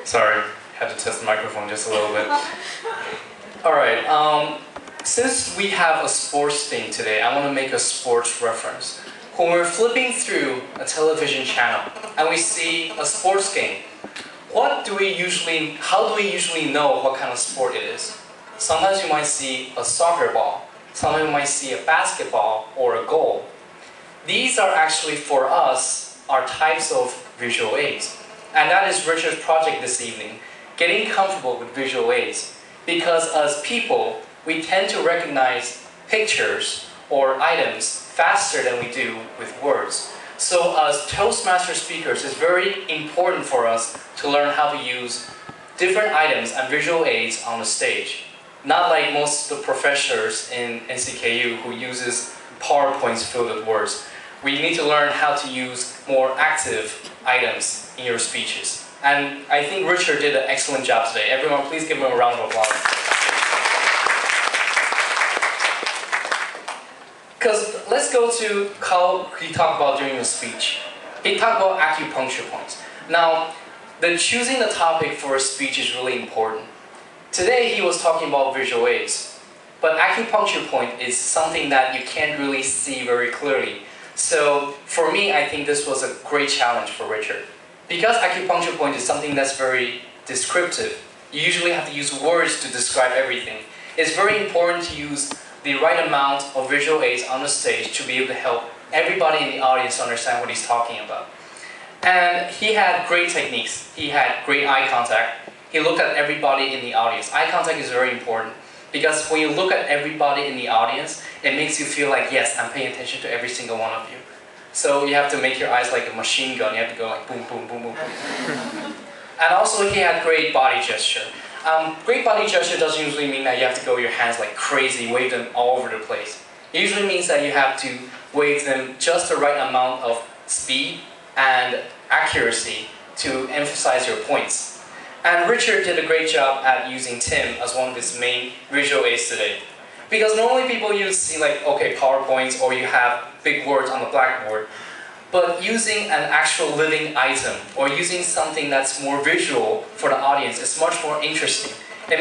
Sorry, had to test the microphone just a little bit. Alright, since we have a sports thing today, I want to make a sports reference. When we're flipping through a television channel and we see a sports game, how do we usually know what kind of sport it is? Sometimes you might see a soccer ball, sometimes you might see a basketball or a goal. These are actually, for us, our types of visual aids. And that is Richard's project this evening, getting comfortable with visual aids. Because as people, we tend to recognize pictures or items faster than we do with words. So as Toastmaster speakers, it's very important for us to learn how to use different items and visual aids on the stage. Not like most of the professors in NCKU who uses PowerPoints filled with words. We need to learn how to use more active items in your speeches. And I think Richard did an excellent job today. Everyone, please give him a round of applause. Because let's go to how he talked about during the speech. He talked about acupuncture points. Now, choosing the topic for a speech is really important. Today he was talking about visual aids, but acupuncture point is something that you can't really see very clearly. So for me, I think this was a great challenge for Richard. Because acupuncture point is something that's very descriptive, you usually have to use words to describe everything. It's very important to use the right amount of visual aids on the stage to be able to help everybody in the audience understand what he's talking about. And he had great techniques. He had great eye contact. He looked at everybody in the audience. Eye contact is very important because when you look at everybody in the audience, it makes you feel like, yes, I'm paying attention to every single one of you. So you have to make your eyes like a machine gun. You have to go like boom, boom, boom, boom, boom. And also he had great body gesture. Great body gesture doesn't usually mean that you have to go your hands like crazy, wave them all over the place. It usually means that you have to wave them just the right amount of speed and accuracy to emphasize your points. And Richard did a great job at using Tim as one of his main visual aids today. Because normally people use see like, okay, PowerPoints or you have big words on the blackboard. But using an actual living item or using something that's more visual for the audience is much more interesting. It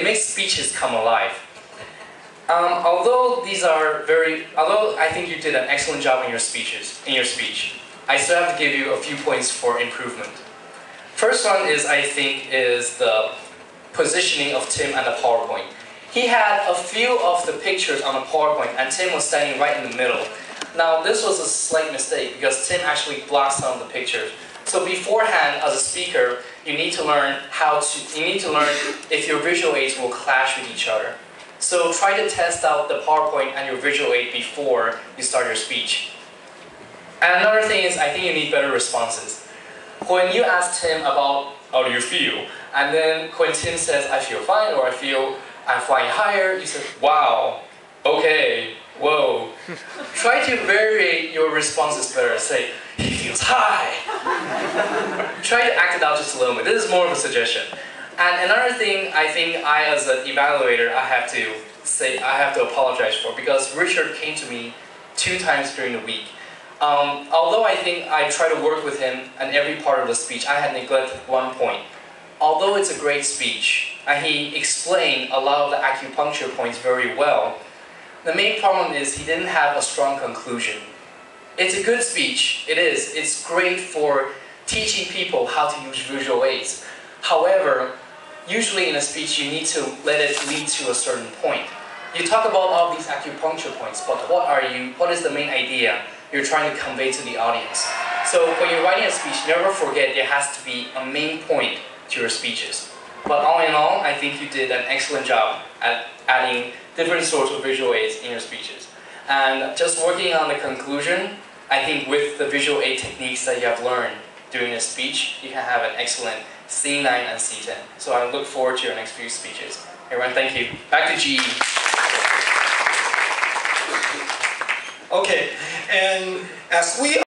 makes speeches come alive. Although I think you did an excellent job in your speech, I still have to give you a few points for improvement. First one is, I think, is the positioning of Tim and the PowerPoint. He had a few of the pictures on the PowerPoint and Tim was standing right in the middle. Now this was a slight mistake because Tim actually blocked some of the pictures. So beforehand, as a speaker, you need to learn if your visual aids will clash with each other. So try to test out the PowerPoint and your visual aid before you start your speech. And another thing is, I think you need better responses. When you ask Tim about how do you feel, and then when Tim says I feel fine or I feel I'm flying higher, you say wow, okay, whoa. Try to vary your responses better. Say he feels high. Try to act it out just a little bit. This is more of a suggestion. And another thing I think as an evaluator I have to apologize for because Richard came to me 2 times during the week. Although I think I try to work with him in every part of the speech, I had neglected one point. Although it's a great speech, and he explained a lot of the acupuncture points very well, the main problem is he didn't have a strong conclusion. It's a good speech, it is. It's great for teaching people how to use visual aids. However, usually in a speech you need to let it lead to a certain point. You talk about all these acupuncture points, but what is the main idea you're trying to convey to the audience? So when you're writing a speech, never forget there has to be a main point to your speeches. But all in all, I think you did an excellent job at adding different sorts of visual aids in your speeches. And just working on the conclusion, I think with the visual aid techniques that you have learned during a speech, you can have an excellent C9 and C10. So I look forward to your next few speeches. Everyone, thank you. Back to GE. Okay, and as we